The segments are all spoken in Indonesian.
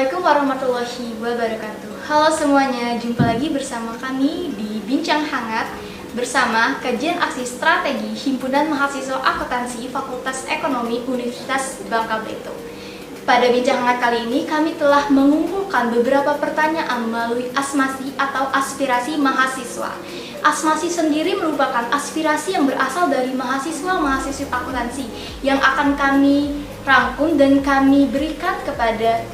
Assalamualaikum warahmatullahi wabarakatuh. Halo semuanya, jumpa lagi bersama kami di Bincang Hangat bersama Kajian Aksi Strategi Himpunan Mahasiswa Akuntansi Fakultas Ekonomi Universitas Bangka Belitung. Pada Bincang Hangat kali ini kami telah mengumpulkan beberapa pertanyaan melalui asmasi atau aspirasi mahasiswa. Asmasi sendiri merupakan aspirasi yang berasal dari mahasiswa-mahasiswa akuntansi yang akan kami rangkum dan kami berikan kepada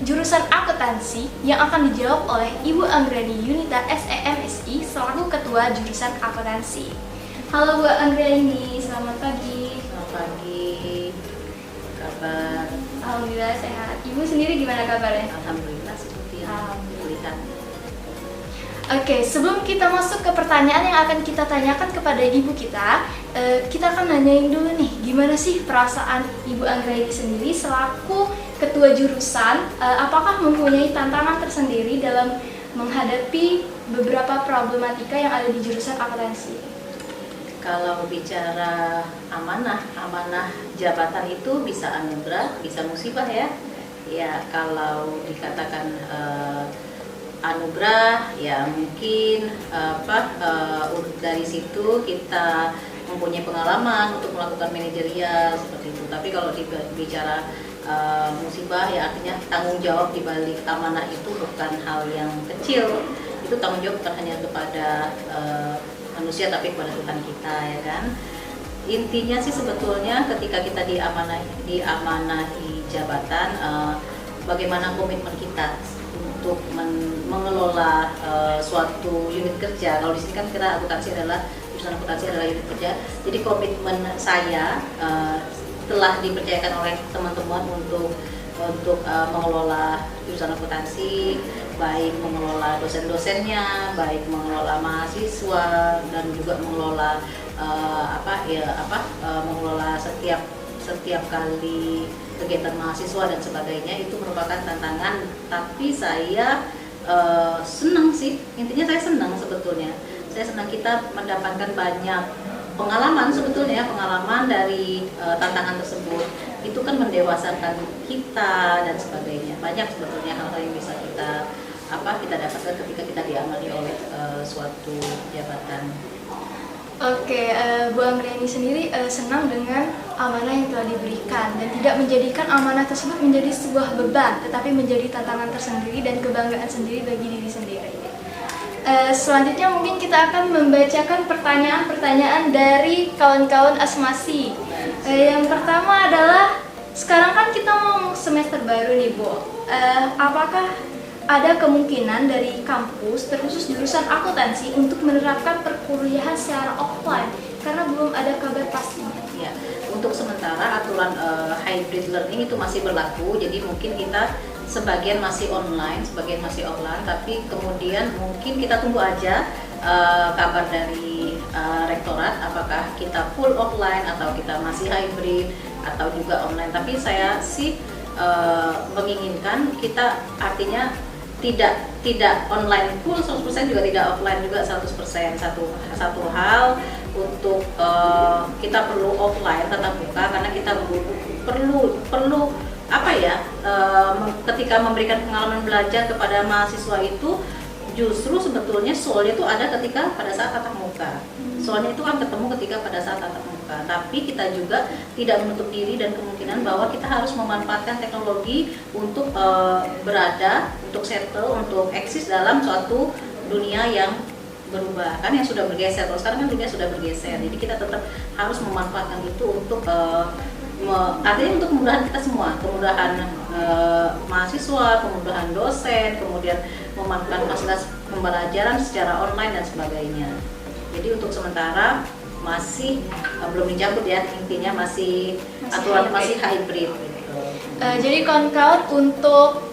jurusan akuntansi yang akan dijawab oleh Ibu Anggreni Yunita SEMSI selaku Ketua Jurusan Akuntansi. Halo Bu Anggreni, selamat pagi. Selamat pagi. Kabar? Alhamdulillah sehat. Ibu sendiri gimana kabarnya? Alhamdulillah seperti yang terlihat. Oke, sebelum kita masuk ke pertanyaan yang akan kita tanyakan kepada ibu kita akan nanyain dulu nih, gimana sih perasaan Ibu Anggreni sendiri selaku ketua jurusan, apakah mempunyai tantangan tersendiri dalam menghadapi beberapa problematika yang ada di jurusan akuntansi? Kalau bicara amanah jabatan itu bisa anugerah, bisa musibah ya. Ya, kalau dikatakan anugerah ya mungkin dari situ kita mempunyai pengalaman untuk melakukan manajerial seperti itu. Tapi kalau bicara musibah ya artinya tanggung jawab di balik amanah itu bukan hal yang kecil. Itu tanggung jawab bukan hanya kepada manusia tapi kepada Tuhan kita, ya kan. Intinya sih sebetulnya ketika kita diamanahi jabatan, bagaimana komitmen kita untuk mengelola suatu unit kerja. Kalau di sini kan kita jurusan akuntansi adalah unit kerja. Jadi komitmen saya telah dipercayakan oleh teman-teman untuk mengelola jurusan akuntansi, baik mengelola dosen-dosennya, baik mengelola mahasiswa, dan juga mengelola mengelola setiap kali kegiatan mahasiswa dan sebagainya. Itu merupakan tantangan, tapi saya senang sih. Intinya saya senang sebetulnya. Saya senang kita mendapatkan banyak pengalaman dari tantangan tersebut. Itu kan mendewasakan kita dan sebagainya. Banyak sebetulnya hal-hal yang bisa kita dapatkan ketika kita diamali oleh suatu jabatan. Oke, Bu Anggreni sendiri senang dengan amanah yang telah diberikan dan tidak menjadikan amanah tersebut menjadi sebuah beban, tetapi menjadi tantangan tersendiri dan kebanggaan sendiri bagi diri sendiri. Selanjutnya mungkin kita akan membacakan pertanyaan-pertanyaan dari kawan-kawan asmasi. Yang pertama adalah, sekarang kan kita mau semester baru nih Bu, apakah ada kemungkinan dari kampus terkhusus jurusan akuntansi untuk menerapkan perkuliahan secara offline karena belum ada kabar pastinya? Ya, untuk sementara aturan hybrid learning itu masih berlaku, jadi mungkin kita sebagian masih online, sebagian masih offline, tapi kemudian mungkin kita tunggu aja kabar dari rektorat apakah kita full offline atau kita masih hybrid atau juga online. Tapi saya sih menginginkan kita artinya tidak online full 100%, juga tidak offline juga 100%. Satu hal untuk kita perlu offline tatap muka karena kita perlu ketika memberikan pengalaman belajar kepada mahasiswa itu justru sebetulnya soalnya itu ada ketika pada saat tatap muka. Soalnya itu kan ketemu ketika pada saat tatap muka. Tapi kita juga tidak menutup diri dan kemungkinan bahwa kita harus memanfaatkan teknologi untuk berada, untuk settle, untuk eksis dalam suatu dunia yang berubah. Kan yang sudah bergeser. Kalau sekarang kan dunia sudah bergeser. Jadi kita tetap harus memanfaatkan itu untuk artinya untuk kemudahan kita semua, kemudahan mahasiswa, kemudahan dosen, kemudian memanfaatkan fasilitas pembelajaran secara online dan sebagainya. Jadi untuk sementara masih belum dicabut ya, intinya masih aturannya masih hybrid gitu. Jadi kawan-kawan, untuk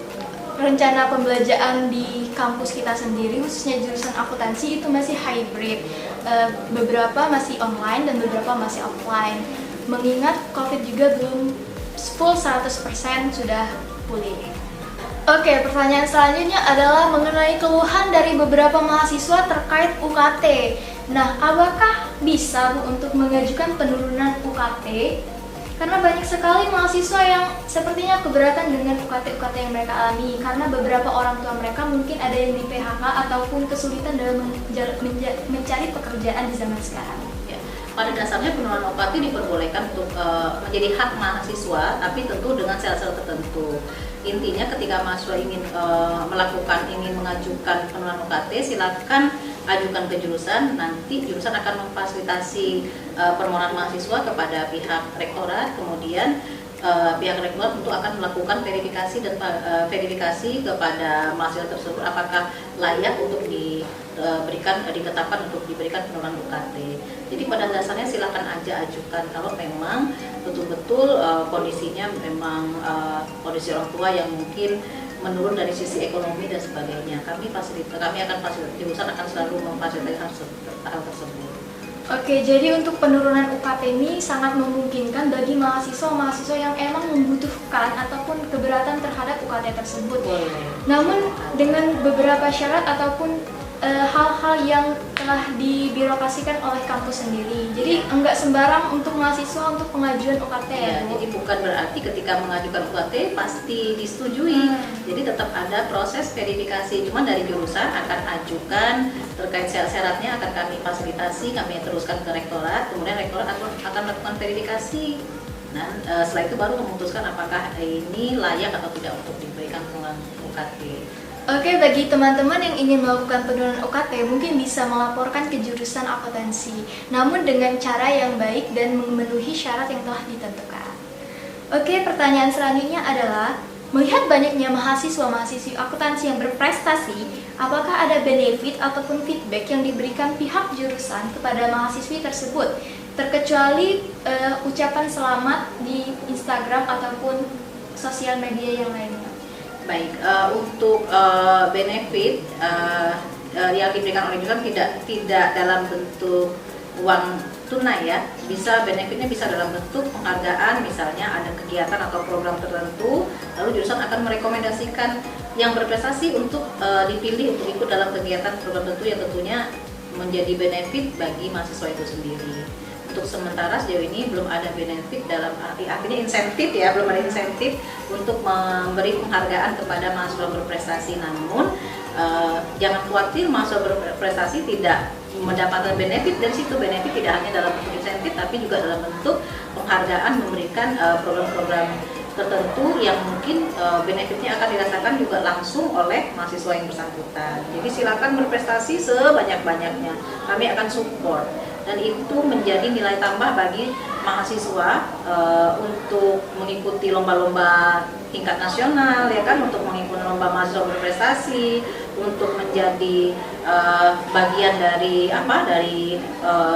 rencana pembelajaran di kampus kita sendiri khususnya jurusan akuntansi itu masih hybrid. Beberapa masih online dan beberapa masih offline. Mengingat COVID juga belum full 100% sudah pulih. Oke, pertanyaan selanjutnya adalah mengenai keluhan dari beberapa mahasiswa terkait UKT. Nah, apakah bisa Bu untuk mengajukan penurunan UKT Karena banyak sekali mahasiswa yang sepertinya keberatan dengan UKT-UKT yang mereka alami, karena beberapa orang tua mereka mungkin ada yang di PHK ataupun kesulitan dalam mencari pekerjaan di zaman sekarang. Ya, pada dasarnya penurunan UKT diperbolehkan untuk menjadi hak mahasiswa, tapi tentu dengan syarat-syarat tertentu. Intinya ketika mahasiswa ingin mengajukan penurunan UKT, silakan ajukan ke jurusan, nanti jurusan akan memfasilitasi permohonan mahasiswa kepada pihak rektorat, kemudian pihak rektorat tentu akan melakukan verifikasi dan verifikasi kepada mahasiswa tersebut apakah layak untuk ditetapkan untuk diberikan penurunan UKT. Jadi pada dasarnya silakan aja ajukan kalau memang betul-betul kondisinya memang kondisi orang tua yang mungkin menurun dari sisi ekonomi dan sebagainya. Jurusan akan selalu memfasilitasi hal tersebut. Oke, jadi untuk penurunan UKT ini sangat memungkinkan bagi mahasiswa-mahasiswa yang emang membutuhkan ataupun keberatan terhadap UKT tersebut. Namun dengan beberapa syarat ataupun hal-hal yang telah dibirokrasikan oleh kampus sendiri. Jadi enggak sembarang untuk mahasiswa untuk pengajuan UKT ya, Bu? Jadi bukan berarti ketika mengajukan UKT pasti disetujui. Jadi tetap ada proses verifikasi. Cuma dari jurusan akan ajukan terkait syarat-syaratnya akan kami fasilitasi, kami teruskan ke rektorat, kemudian rektorat akan melakukan verifikasi. Nah, setelah itu baru memutuskan apakah ini layak atau tidak untuk diberikan penurunan UKT. Oke, bagi teman-teman yang ingin melakukan penurunan UKT mungkin bisa melaporkan ke jurusan akuntansi, namun dengan cara yang baik dan memenuhi syarat yang telah ditentukan. Oke, pertanyaan selanjutnya adalah, melihat banyaknya mahasiswa-mahasiswi akuntansi yang berprestasi, apakah ada benefit ataupun feedback yang diberikan pihak jurusan kepada mahasiswi tersebut, terkecuali ucapan selamat di Instagram ataupun sosial media yang lainnya? Baik, untuk benefit yang diberikan oleh jurusan tidak dalam bentuk uang tunai ya, benefitnya bisa dalam bentuk penghargaan, misalnya ada kegiatan atau program tertentu, lalu jurusan akan merekomendasikan yang berprestasi untuk dipilih untuk ikut dalam kegiatan program tertentu yang tentunya menjadi benefit bagi mahasiswa itu sendiri. Untuk sementara sejauh ini belum ada benefit dalam artinya insentif ya, belum ada insentif untuk memberi penghargaan kepada mahasiswa berprestasi. Namun jangan khawatir, mahasiswa berprestasi tidak mendapatkan benefit dari situ. Benefit tidak hanya dalam bentuk insentif tapi juga dalam bentuk penghargaan, memberikan program-program tertentu yang mungkin benefitnya akan dirasakan juga langsung oleh mahasiswa yang bersangkutan. Jadi silakan berprestasi sebanyak-banyaknya, kami akan support. Dan itu menjadi nilai tambah bagi mahasiswa untuk mengikuti lomba-lomba tingkat nasional ya kan, untuk mengikuti lomba mahasiswa berprestasi, untuk menjadi bagian dari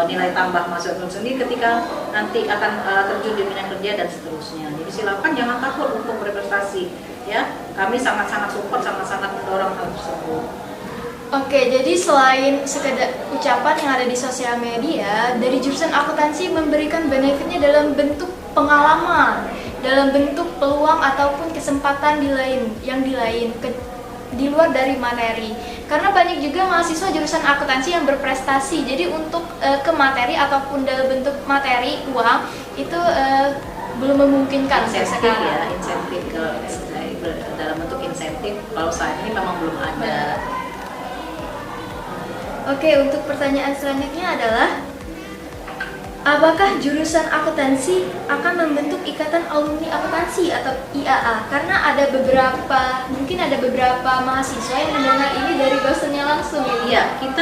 nilai tambah mahasiswa itu sendiri ketika nanti akan terjun di dunia kerja dan seterusnya. Jadi silakan jangan takut untuk berprestasi ya, kami sangat-sangat support, sangat-sangat mendorong hal tersebut. Oke, jadi selain sekedar ucapan yang ada di sosial media, dari jurusan akuntansi memberikan benefitnya dalam bentuk pengalaman, dalam bentuk peluang ataupun kesempatan di luar dari materi. Karena banyak juga mahasiswa jurusan akuntansi yang berprestasi, jadi untuk ke materi ataupun dalam bentuk materi uang itu belum memungkinkan sekarang. Ya, insentif dalam bentuk insentif kalau saat ini memang belum ada. Oke, untuk pertanyaan selanjutnya adalah, apakah jurusan akuntansi akan membentuk ikatan alumni akuntansi atau IAA? Karena mungkin ada beberapa mahasiswa yang mendengar ini dari dosennya langsung. Iya, kita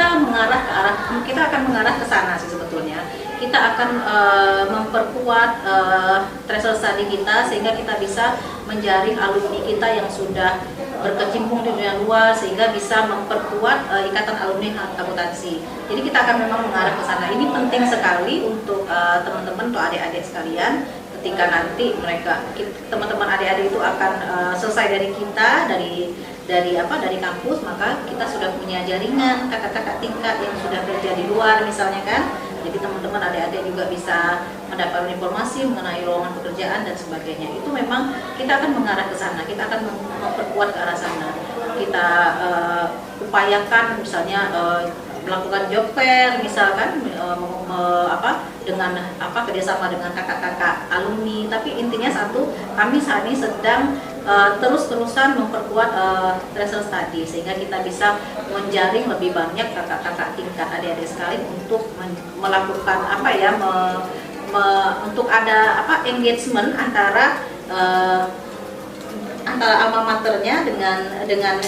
akan mengarah ke sana sih sebetulnya. Kita akan memperkuat travel study kita sehingga kita bisa menjaring alumni kita yang sudah berkecimpung di dunia luar sehingga bisa memperkuat ikatan alumni akuntansi. Jadi kita akan memang mengarah ke sana. Ini penting sekali untuk teman-teman atau adik-adik sekalian. Ketika nanti teman-teman adik-adik itu akan selesai dari kita dari kampus, maka kita sudah punya jaringan kakak-kakak tingkat yang sudah kerja di luar misalnya kan. Jadi teman-teman adik-adik juga bisa mendapatkan informasi mengenai lowongan pekerjaan dan sebagainya. Itu memang kita akan mengarah ke sana, kita akan memperkuat ke arah sana. Kita upayakan misalnya melakukan job fair misalkan dengan dengan kerjasama dengan kakak-kakak alumni. Tapi intinya satu, kami saat ini sedang terus-terusan memperkuat tracer study sehingga kita bisa menjaring lebih banyak kakak-kakak tingkat adik-adik sekalian untuk melakukan untuk ada engagement antara alma maternya dengan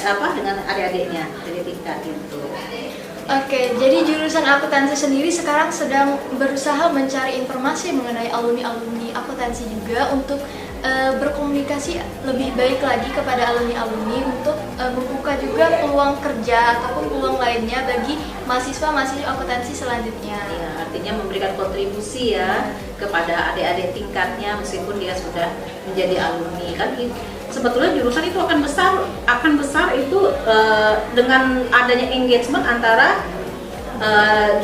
adik-adiknya dari tingkat itu. Oke, jadi jurusan akuntansi sendiri sekarang sedang berusaha mencari informasi mengenai alumni-alumni akuntansi juga untuk berkomunikasi lebih baik lagi kepada alumni-alumni untuk membuka juga peluang kerja ataupun peluang lainnya bagi mahasiswa-mahasiswa akuntansi selanjutnya. Ya, artinya memberikan kontribusi ya kepada adik-adik tingkatnya meskipun dia sudah menjadi alumni kan. Sebetulnya jurusan itu akan besar itu dengan adanya engagement antara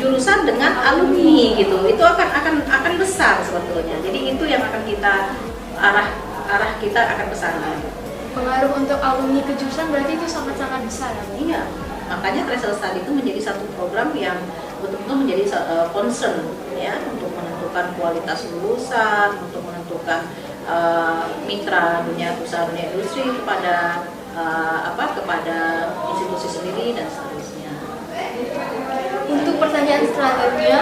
jurusan dengan alumni gitu. Itu akan besar sebetulnya. Jadi itu yang akan kita arah kita akan besar. Pengaruh untuk alumni ke jurusan berarti itu sangat-sangat besar. Iya. Makanya Tracer Study itu menjadi satu program yang betul-betul menjadi concern ya untuk menentukan kualitas lulusan, untuk menentukan mitra dunia usaha dunia industri kepada institusi sendiri dan seterusnya. Untuk pertanyaan selanjutnya,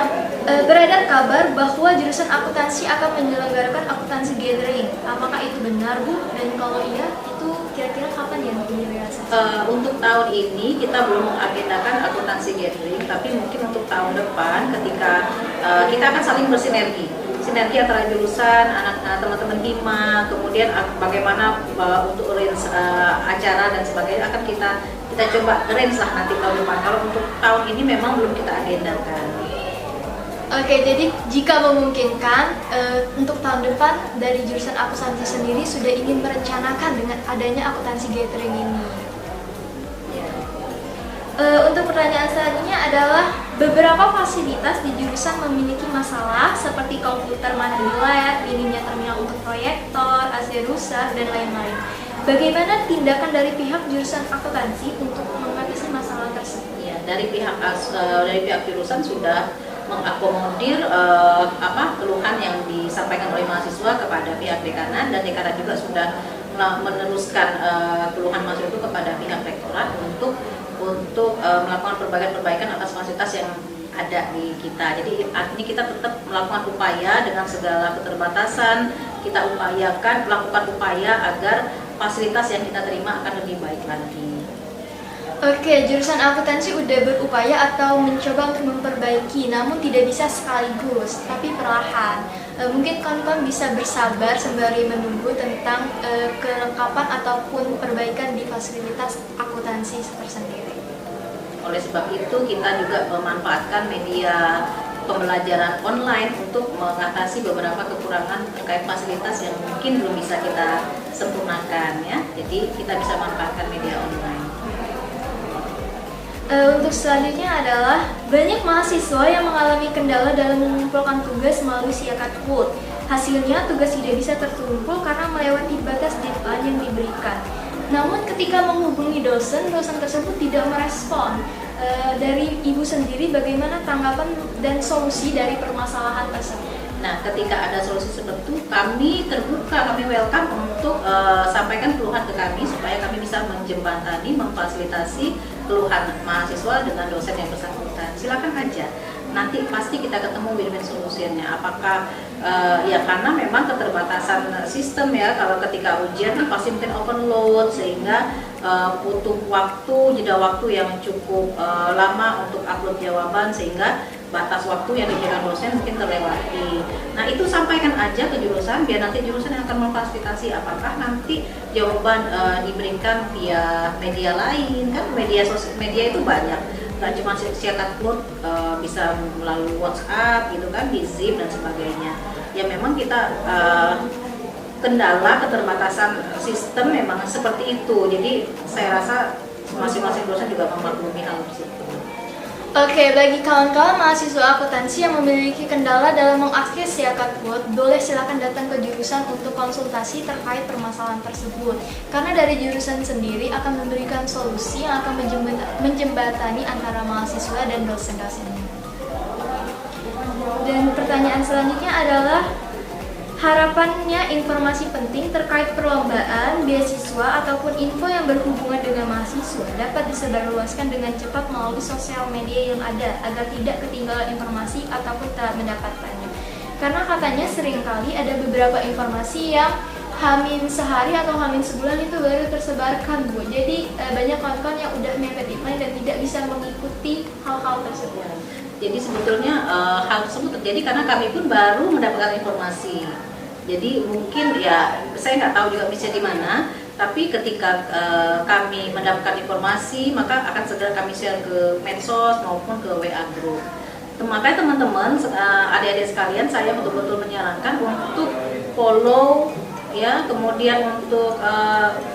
beredar kabar bahwa jurusan akuntansi akan menyelenggarakan akuntansi gathering. Apakah itu benar, Bu? Dan kalau iya, itu kira-kira kapan ya direalisasikan? Untuk tahun ini kita belum mengagendakan akuntansi gathering, tapi mungkin untuk tahun depan ketika kita akan saling bersinergi antara jurusan, teman-teman hima, kemudian bagaimana untuk arrange acara dan sebagainya akan kita coba arrange lah nanti tahun depan. Kalau untuk tahun ini memang belum kita agendakan. Oke, jadi jika memungkinkan untuk tahun depan dari jurusan akuntansi sendiri sudah ingin merencanakan dengan adanya akuntansi gathering ini. Untuk pertanyaan selanjutnya adalah beberapa fasilitas di jurusan memiliki masalah seperti komputer mandilat, minimnya terminal untuk proyektor, AC rusak, dan lain-lain. Bagaimana tindakan dari pihak jurusan akuntansi untuk mengatasi masalah tersebut? Ya, dari pihak jurusan sudah mengakomodir keluhan yang disampaikan oleh mahasiswa kepada pihak dekanan, dan dekanan juga sudah meneruskan keluhan mahasiswa itu kepada pihak rektorat untuk melakukan perbaikan atas fasilitas yang ada di kita. Jadi artinya kita tetap melakukan upaya dengan segala keterbatasan, kita melakukan upaya agar fasilitas yang kita terima akan lebih baik lagi. Oke, jurusan akuntansi udah berupaya atau mencoba untuk memperbaiki, namun tidak bisa sekaligus, tapi perlahan. Mungkin kawan-kawan bisa bersabar sembari menunggu tentang kelengkapan ataupun perbaikan di fasilitas akuntansi tersendiri. Oleh sebab itu kita juga memanfaatkan media pembelajaran online untuk mengatasi beberapa kekurangan terkait fasilitas yang mungkin belum bisa kita sempurnakan ya. Jadi kita bisa manfaatkan media online. Untuk selanjutnya adalah banyak mahasiswa yang mengalami kendala dalam mengumpulkan tugas melalui siakat Word. Hasilnya tugas tidak bisa terkumpul karena melewati batas deadline yang diberikan. Namun ketika menghubungi dosen tersebut tidak merespon. Dari Ibu sendiri bagaimana tanggapan dan solusi dari permasalahan tersebut? Nah, ketika ada solusi seperti itu, kami terbuka, kami welcome untuk sampaikan keluhan ke kami supaya kami bisa menjembatani, memfasilitasi keluhan mahasiswa dengan dosen yang bersangkutan. Silakan aja. Nanti pasti kita ketemu win-win solusinya. Apakah ya karena memang keterbatasan sistem ya, kalau ketika ujian kan pasti mungkin overload sehingga butuh jeda waktu yang cukup lama untuk upload jawaban sehingga batas waktu yang diberikan dosen mungkin terlewati. Nah, itu sampaikan aja ke jurusan biar nanti jurusan yang akan memfasilitasi apakah nanti jawaban diberikan via media lain kan, media itu banyak. Gak cuma cetak Word, bisa melalui WhatsApp gitu kan, di Zip dan sebagainya. Ya memang kita kendala keterbatasan sistem memang seperti itu. Jadi saya rasa masing-masing dosen juga memaklumi hal tersebut. Oke, bagi kawan-kawan mahasiswa akuntansi yang memiliki kendala dalam mengakses siakat Word, boleh silakan datang ke jurusan untuk konsultasi terkait permasalahan tersebut. Karena dari jurusan sendiri akan memberikan solusi yang akan menjembatani antara mahasiswa dan dosen-dosennya. Dan pertanyaan selanjutnya adalah harapannya informasi penting terkait perlombaan, beasiswa, ataupun info yang berhubungan dengan mahasiswa dapat disebarluaskan dengan cepat melalui sosial media yang ada agar tidak ketinggalan informasi ataupun tak mendapatkannya. Karena katanya seringkali ada beberapa informasi yang hamin sehari atau hamin sebulan itu baru tersebarkan, Bu. Jadi banyak kawan-kawan yang udah mepet deadline dan tidak bisa mengikuti hal-hal tersebut. Jadi sebetulnya hal tersebut terjadi karena kami pun baru mendapatkan informasi. Jadi mungkin ya saya nggak tahu juga bisa di mana. Tapi ketika kami mendapatkan informasi, maka akan segera kami share ke medsos maupun ke WA group. Makanya teman-teman, adik-adik sekalian, saya betul-betul menyarankan untuk follow ya, kemudian untuk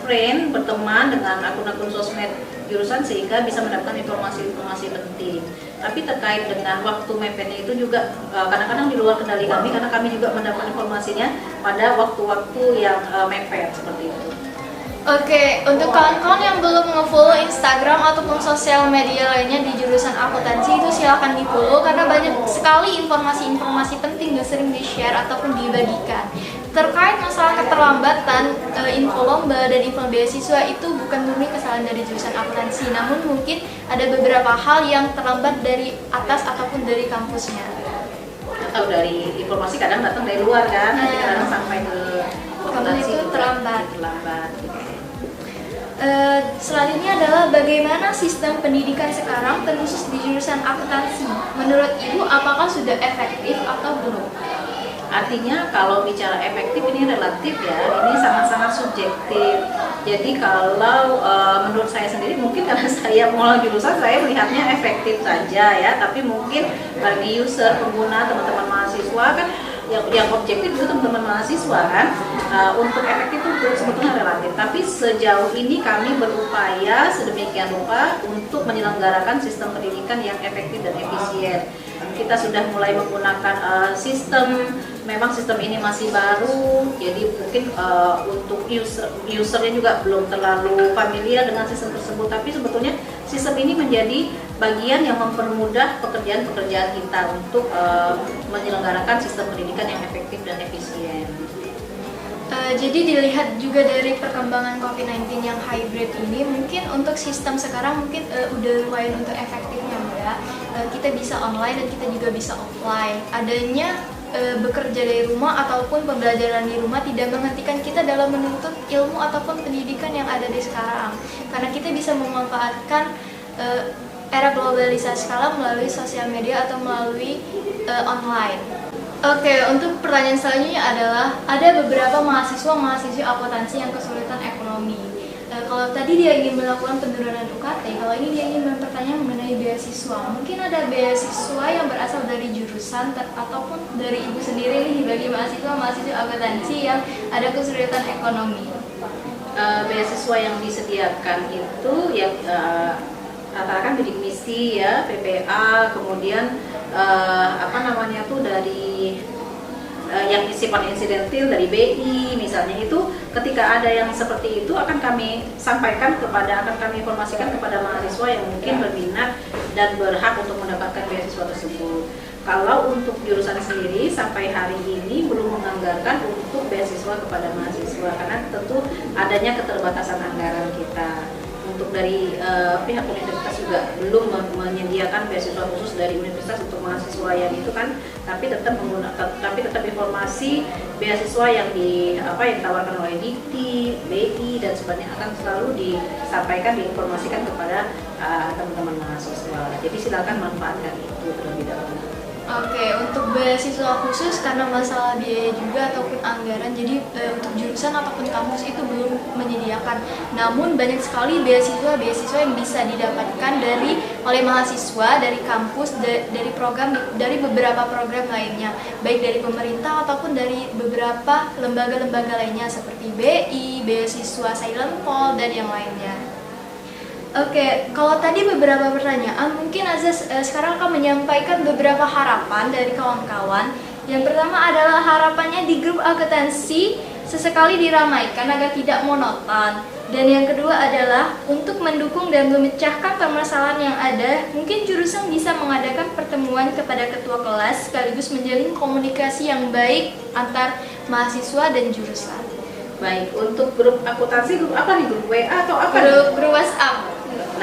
friend, berteman dengan akun-akun sosmed jurusan sehingga bisa mendapatkan informasi-informasi penting. Tapi terkait dengan waktu mepetnya itu juga kadang-kadang di luar kendali kami karena kami juga mendapat informasinya pada waktu-waktu yang mepet seperti itu. Oke, untuk kawan-kawan yang belum nge-follow Instagram ataupun sosial media lainnya di jurusan akuntansi itu silahkan di-follow karena banyak sekali informasi-informasi penting yang sering di-share ataupun dibagikan. Terkait masalah keterlambatan info lomba dan info beasiswa itu bukan murni kesalahan dari jurusan akuntansi, namun mungkin ada beberapa hal yang terlambat dari atas ataupun dari kampusnya. Atau dari informasi kadang datang dari luar kan, kadang sampai ke kampus itu terlambat. Selanjutnya adalah bagaimana sistem pendidikan sekarang terkhusus di jurusan akuntansi. Menurut Ibu, apakah sudah efektif atau belum? Artinya kalau bicara efektif ini relatif ya, ini sangat-sangat subjektif. Jadi kalau menurut saya sendiri mungkin karena saya mulai jurusan saya melihatnya efektif saja ya, tapi mungkin bagi user, pengguna, teman-teman mahasiswa kan yang objektif itu teman-teman mahasiswa kan, untuk efektif itu sebetulnya relatif. Tapi sejauh ini kami berupaya sedemikian rupa untuk menyelenggarakan sistem pendidikan yang efektif dan efisien. Kita sudah mulai menggunakan memang sistem ini masih baru, jadi mungkin untuk usernya juga belum terlalu familiar dengan sistem tersebut. Tapi sebetulnya sistem ini menjadi bagian yang mempermudah pekerjaan-pekerjaan kita untuk menyelenggarakan sistem pendidikan yang efektif dan efisien. Jadi dilihat juga dari perkembangan COVID-19 yang hybrid ini, mungkin untuk sistem sekarang mungkin udah lumayan untuk efektifnya, Mbak. Kita bisa online dan kita juga bisa offline. Adanya bekerja dari rumah ataupun pembelajaran di rumah tidak menghentikan kita dalam menuntut ilmu ataupun pendidikan yang ada di sekarang. Karena kita bisa memanfaatkan era globalisasi skala melalui sosial media atau melalui online. Oke, untuk pertanyaan selanjutnya adalah ada beberapa mahasiswa-mahasiswi akuntansi yang kesulitan ekonomi. Kalau tadi dia ingin melakukan penurunan UKT, kalau ini dia ingin mempertanyakan mengenai beasiswa. Mungkin ada beasiswa yang berasal dari jurusan ataupun dari ibu sendiri nih bagi mahasiswa-mahasiswi akuntansi yang ada kesulitan ekonomi. Beasiswa yang disediakan itu yang rata-rata bidik misi ya, PPA, kemudian dari yang sifat insidentil dari BI misalnya, itu ketika ada yang seperti itu akan kami informasikan kepada mahasiswa yang mungkin berminat dan berhak untuk mendapatkan beasiswa tersebut. Kalau untuk jurusan sendiri sampai hari ini belum menganggarkan untuk beasiswa kepada mahasiswa karena tentu adanya keterbatasan anggaran kita. Untuk dari pihak universitas juga belum menyediakan beasiswa khusus dari universitas untuk mahasiswa yang itu kan, tapi tetap informasi beasiswa yang ditawarkan oleh Dikti, BI dan sebagainya akan selalu disampaikan, diinformasikan kepada teman-teman mahasiswa. Jadi silakan manfaatkan itu terlebih dahulu. Oke, untuk beasiswa khusus karena masalah biaya juga ataupun anggaran, jadi untuk jurusan ataupun kampus itu belum menyediakan. Namun banyak sekali beasiswa yang bisa didapatkan oleh mahasiswa dari kampus, dari beberapa program lainnya, baik dari pemerintah ataupun dari beberapa lembaga-lembaga lainnya seperti BI, beasiswa Silent Fall dan yang lainnya. Oke, kalau tadi beberapa pertanyaan, mungkin Azaz sekarang akan menyampaikan beberapa harapan dari kawan-kawan. Yang pertama adalah harapannya di grup akuntansi sesekali diramaikan agar tidak monoton. Dan yang kedua adalah untuk mendukung dan memecahkan permasalahan yang ada, mungkin jurusan bisa mengadakan pertemuan kepada ketua kelas sekaligus menjalin komunikasi yang baik antar mahasiswa dan jurusan. Baik, untuk grup akuntansi, grup apa nih? Grup WA atau apa nih? Grup WhatsApp.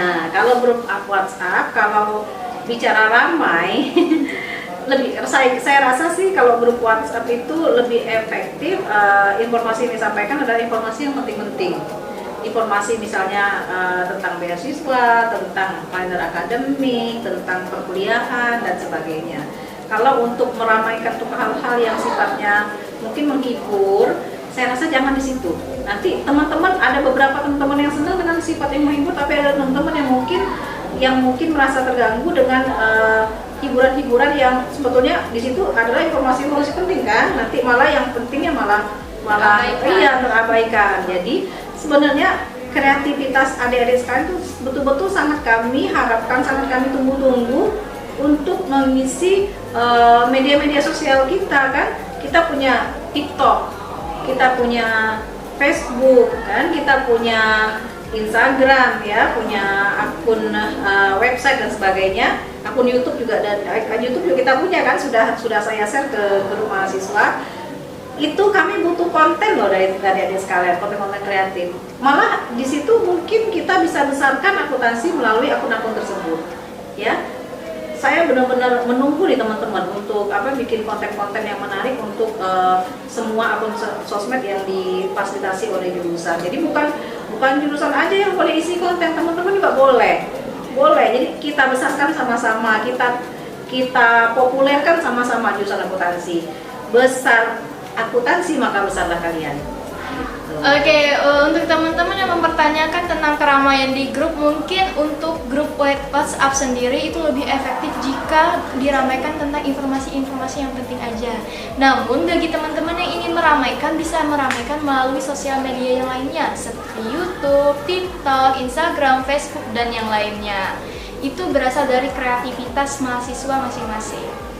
Nah, kalau grup WhatsApp, kalau bicara ramai, saya rasa sih kalau grup WhatsApp itu lebih efektif. Informasi yang disampaikan adalah informasi yang penting-penting. Informasi misalnya tentang beasiswa, tentang kalender akademik, tentang perkuliahan dan sebagainya. Kalau untuk meramaikan untuk hal-hal yang sifatnya mungkin menghibur, saya rasa jangan di situ. Nanti teman-teman, ada beberapa teman-teman yang senang dengan sifat yang menghibur, tapi ada teman-teman yang mungkin merasa terganggu dengan hiburan-hiburan yang sebetulnya di situ adalah informasi-informasi penting kan. Nanti malah yang pentingnya malah terabaikan. Jadi sebenarnya kreativitas adik-adik sekalian itu betul-betul sangat kami harapkan, sangat kami tunggu-tunggu untuk mengisi media-media sosial kita kan. Kita punya TikTok, kita punya Facebook kan, kita punya Instagram ya, punya akun website dan sebagainya, akun YouTube juga, dan YouTube juga kita punya kan, sudah saya share ke grup mahasiswa. Itu kami butuh konten loh dari adik sekalian, konten-konten kreatif. Malah di situ mungkin kita bisa besarkan akuntansi melalui akun-akun tersebut. Ya, saya benar-benar menunggu nih teman-teman untuk bikin konten-konten yang menarik untuk semua akun sosmed yang difasilitasi oleh jurusan. Jadi bukan jurusan aja yang boleh isi konten, teman-teman juga boleh. Jadi kita besarkan sama-sama, kita populerkan sama-sama jurusan akuntansi. Besar akuntansi maka besarlah kalian. Oke, untuk teman-teman yang mempertanyakan tentang keramaian di grup, mungkin untuk grup WhatsApp sendiri itu lebih efektif jika diramaikan tentang informasi-informasi yang penting aja. Namun bagi teman-teman yang ingin meramaikan, bisa meramaikan melalui sosial media yang lainnya seperti YouTube, TikTok, Instagram, Facebook, dan yang lainnya. Itu berasal dari kreativitas mahasiswa masing-masing.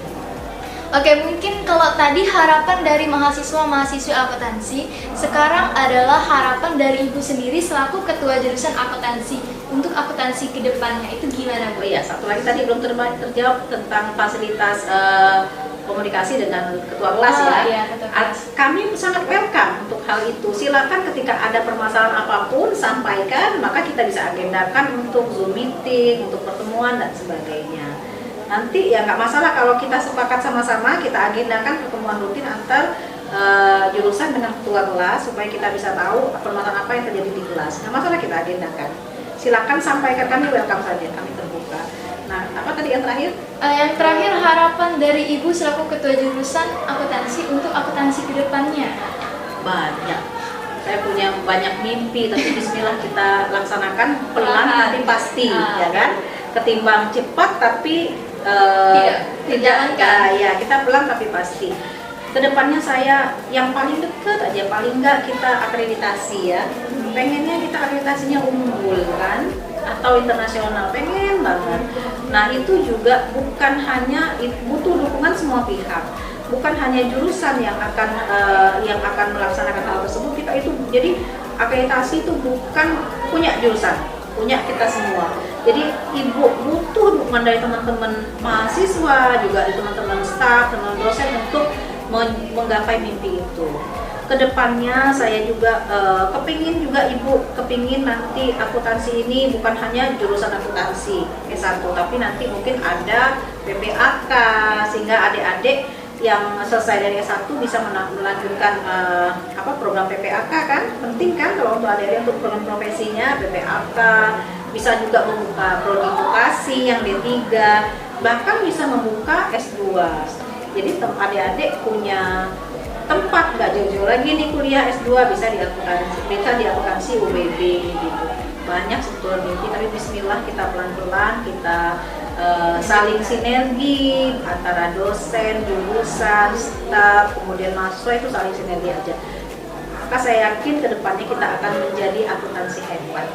Oke, mungkin kalau tadi harapan dari mahasiswa-mahasiswi akuntansi, sekarang adalah harapan dari Ibu sendiri selaku ketua jurusan akuntansi untuk akuntansi ke depannya. Itu gimana, Bu? Oh iya, satu lagi tadi belum terjawab tentang fasilitas komunikasi dengan ketua kelas ya. Iya, ketua kelas. Kami sangat welcome untuk hal itu. Silakan ketika ada permasalahan apapun sampaikan, maka kita bisa agendakan untuk Zoom meeting, untuk pertemuan dan sebagainya. Nanti ya nggak masalah kalau kita sepakat sama-sama, kita agendakan pertemuan rutin antar jurusan dengan ketua kelas supaya kita bisa tahu permasalahan apa yang terjadi di kelas. Nggak masalah, kita agendakan. Silakan sampaikan, kami welcome saja, kami terbuka. Nah, apa tadi yang terakhir? Yang terakhir, harapan dari Ibu selaku ketua jurusan akuntansi untuk akuntansi ke depannya. Banyak. Saya punya banyak mimpi, tapi bismillah kita laksanakan pelan tapi pasti, ya kan? Ketimbang cepat tapi tidak, ya kita pelan tapi pasti. Kedepannya saya yang paling dekat aja, paling enggak kita akreditasi ya. Pengennya kita akreditasinya unggul kan, atau internasional, pengen banget. Nah itu juga bukan hanya butuh dukungan semua pihak, bukan hanya jurusan yang akan melaksanakan hal tersebut. Kita itu jadi akreditasi itu bukan punya jurusan, punya kita semua. Jadi Ibu butuh dukungan dari teman-teman mahasiswa, juga dari teman-teman staf, teman dosen untuk menggapai mimpi itu. Kedepannya saya juga kepingin nanti akuntansi ini bukan hanya jurusan akuntansi S1, tapi nanti mungkin ada PPAK sehingga adik-adik yang selesai dari S1 bisa melanjutkan program PPAK kan, penting kan kalau untuk adik-adik untuk program profesinya PPAK, bisa juga membuka prodi vokasi yang D3, bahkan bisa membuka S2. Jadi adik-adik punya tempat, nggak jauh-jauh lagi nih kuliah S2, bisa di akuntansi UBB gitu. Banyak sebetulnya mimpi, tapi bismillah kita pelan-pelan, kita saling sinergi antara dosen, jurusan, staf, kemudian mahasiswa, itu saling sinergi aja. Maka saya yakin kedepannya kita akan menjadi akuntansi hebat.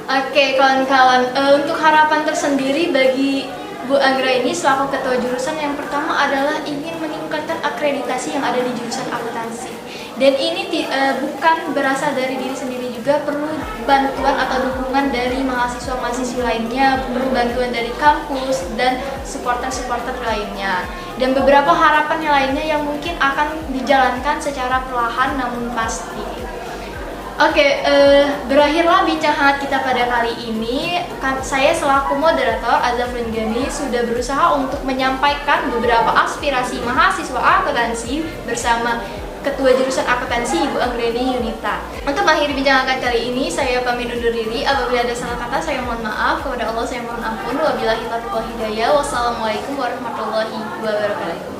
Oke, kawan-kawan, untuk harapan tersendiri bagi Bu Anggra ini selaku ketua jurusan, yang pertama adalah ingin meningkatkan akreditasi yang ada di jurusan akuntansi. Dan ini bukan berasal dari diri sendiri juga, perlu bantuan atau dukungan dari mahasiswa-mahasiswi lainnya, perlu bantuan dari kampus dan supporter-supporter lainnya. Dan beberapa harapan lainnya yang mungkin akan dijalankan secara perlahan namun pasti. Oke, berakhirlah bincang hangat kita pada kali ini. Saya selaku moderator Azafrin Gani sudah berusaha untuk menyampaikan beberapa aspirasi mahasiswa akuntansi bersama Ketua Jurusan Akuntansi Ibu Anggreni Yunita. Untuk mengakhiri bincang hangat kali ini, saya pamit undur diri. Apabila ada salah kata, saya mohon maaf. Kepada Allah saya mohon ampun. Wabillahi taufiq wal hidayah. Wassalamualaikum warahmatullahi wabarakatuh.